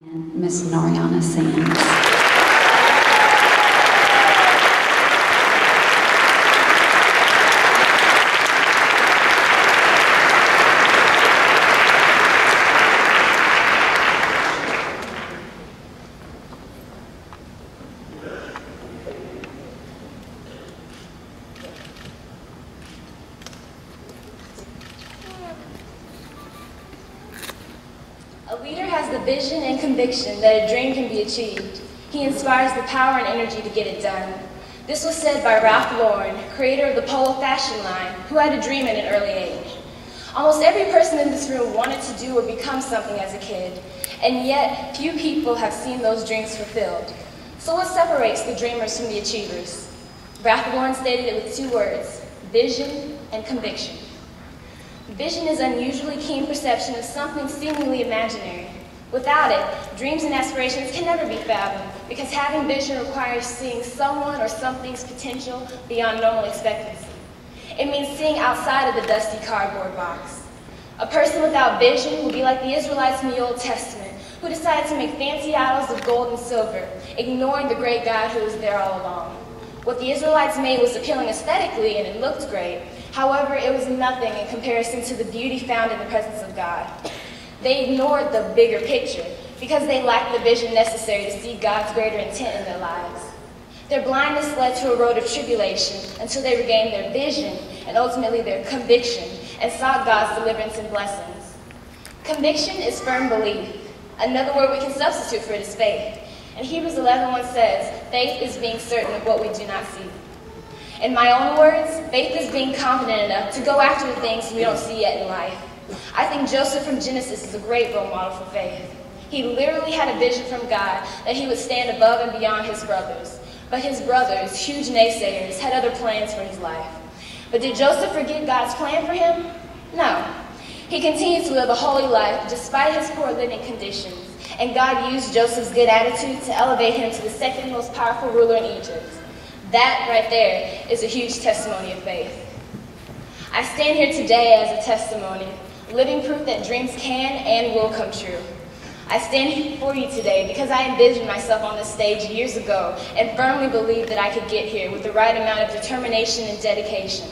And Miss Nariana sings. A leader has the vision and conviction that a dream can be achieved. He inspires the power and energy to get it done. This was said by Ralph Lauren, creator of the Polo fashion line, who had a dream at an early age. Almost every person in this room wanted to do or become something as a kid, and yet few people have seen those dreams fulfilled. So what separates the dreamers from the achievers? Ralph Lauren stated it with 2 words: vision and conviction. Vision is unusually keen perception of something seemingly imaginary. Without it, dreams and aspirations can never be fathomed, because having vision requires seeing someone or something's potential beyond normal expectancy. It means seeing outside of the dusty cardboard box. A person without vision will be like the Israelites in the Old Testament, who decided to make fancy idols of gold and silver, ignoring the great God who was there all along. What the Israelites made was appealing aesthetically, and it looked great. However, it was nothing in comparison to the beauty found in the presence of God. They ignored the bigger picture because they lacked the vision necessary to see God's greater intent in their lives. Their blindness led to a road of tribulation until they regained their vision and ultimately their conviction and sought God's deliverance and blessings. Conviction is firm belief. Another word we can substitute for it is faith. And Hebrews 11:1 says, faith is being certain of what we do not see. In my own words, faith is being confident enough to go after the things we don't see yet in life. I think Joseph from Genesis is a great role model for faith. He literally had a vision from God that he would stand above and beyond his brothers. But his brothers, huge naysayers, had other plans for his life. But did Joseph forget God's plan for him? No. He continued to live a holy life despite his poor living conditions. And God used Joseph's good attitude to elevate him to the second most powerful ruler in Egypt. That right there is a huge testimony of faith. I stand here today as a testimony, living proof that dreams can and will come true. I stand here before you today because I envisioned myself on this stage years ago and firmly believed that I could get here with the right amount of determination and dedication.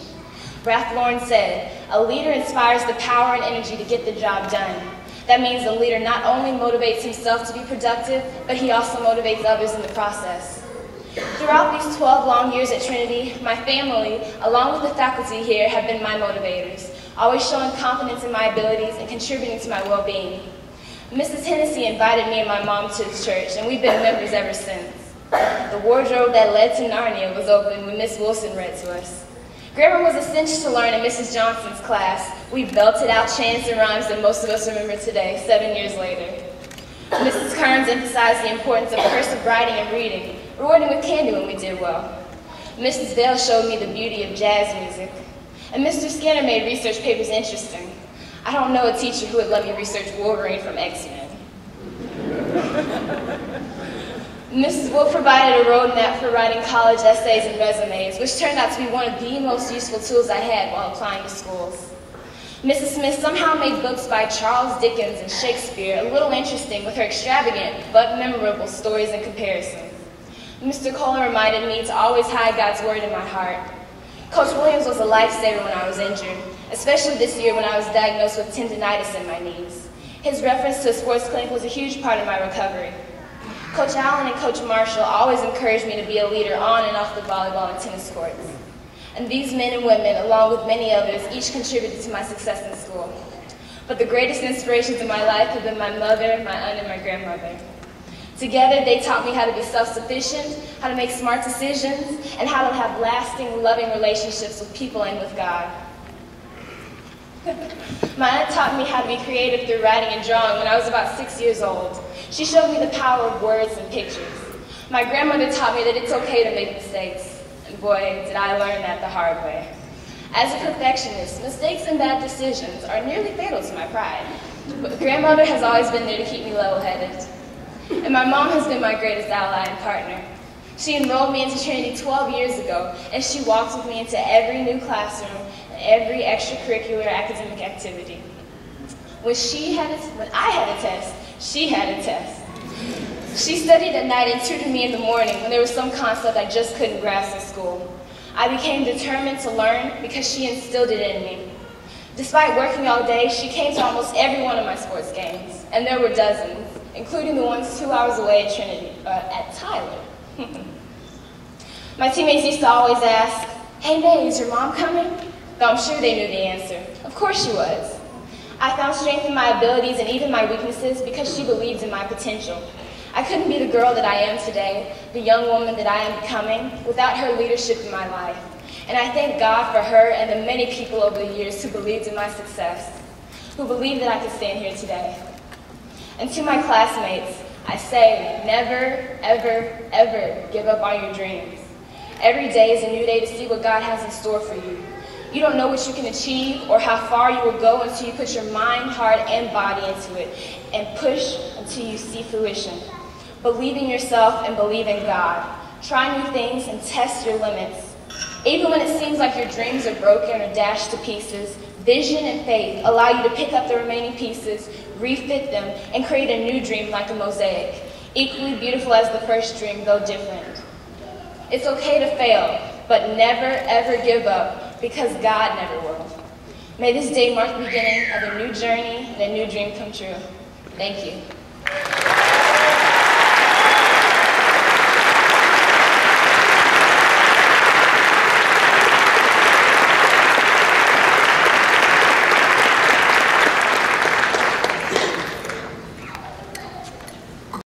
Ralph Lauren said, "A leader inspires the power and energy to get the job done." That means the leader not only motivates himself to be productive, but he also motivates others in the process. Throughout these 12 long years at Trinity, my family, along with the faculty here, have been my motivators, always showing confidence in my abilities and contributing to my well-being. Mrs. Hennessy invited me and my mom to the church, and we've been members ever since. The wardrobe that led to Narnia was open when Miss Wilson read to us. Grammar was a cinch to learn in Mrs. Johnson's class. We belted out chants and rhymes that most of us remember today, 7 years later. Mrs. Kearns emphasized the importance of cursive writing and reading, rewarding with candy when we did well. Mrs. Vail showed me the beauty of jazz music. And Mr. Skinner made research papers interesting. I don't know a teacher who would let me research Wolverine from X-Men. Mrs. Wolf provided a roadmap for writing college essays and resumes, which turned out to be one of the most useful tools I had while applying to schools. Mrs. Smith somehow made books by Charles Dickens and Shakespeare a little interesting with her extravagant but memorable stories and comparisons. Mr. Colin reminded me to always hide God's word in my heart. Coach Williams was a lifesaver when I was injured, especially this year when I was diagnosed with tendinitis in my knees. His reference to a sports clinic was a huge part of my recovery. Coach Allen and Coach Marshall always encouraged me to be a leader on and off the volleyball and tennis courts. And these men and women, along with many others, each contributed to my success in school. But the greatest inspirations in my life have been my mother, my aunt, and my grandmother. Together, they taught me how to be self-sufficient, how to make smart decisions, and how to have lasting, loving relationships with people and with God. My aunt taught me how to be creative through writing and drawing when I was about 6 years old. She showed me the power of words and pictures. My grandmother taught me that it's okay to make mistakes. And boy, did I learn that the hard way. As a perfectionist, mistakes and bad decisions are nearly fatal to my pride. But grandmother has always been there to keep me level-headed. And my mom has been my greatest ally and partner. She enrolled me into Trinity 12 years ago, and she walked with me into every new classroom and every extracurricular academic activity. When I had a test, she had a test. She studied at night and tutored me in the morning when there was some concept I just couldn't grasp in school. I became determined to learn because she instilled it in me. Despite working all day, she came to almost every one of my sports games, and there were dozens, including the ones 2 hours away at Trinity, at Tyler. My teammates used to always ask, "Hey May, is your mom coming?" Though I'm sure they knew the answer. Of course she was. I found strength in my abilities and even my weaknesses because she believed in my potential. I couldn't be the girl that I am today, the young woman that I am becoming, without her leadership in my life. And I thank God for her and the many people over the years who believed in my success, who believed that I could stand here today. And to my classmates, I say, never, ever, ever give up on your dreams. Every day is a new day to see what God has in store for you. You don't know what you can achieve or how far you will go until you put your mind, heart, and body into it and push until you see fruition. Believe in yourself and believe in God. Try new things and test your limits. Even when it seems like your dreams are broken or dashed to pieces, vision and faith allow you to pick up the remaining pieces, refit them, and create a new dream like a mosaic, equally beautiful as the first dream, though different. It's okay to fail, but never ever give up, because God never will. May this day mark the beginning of a new journey and a new dream come true. Thank you.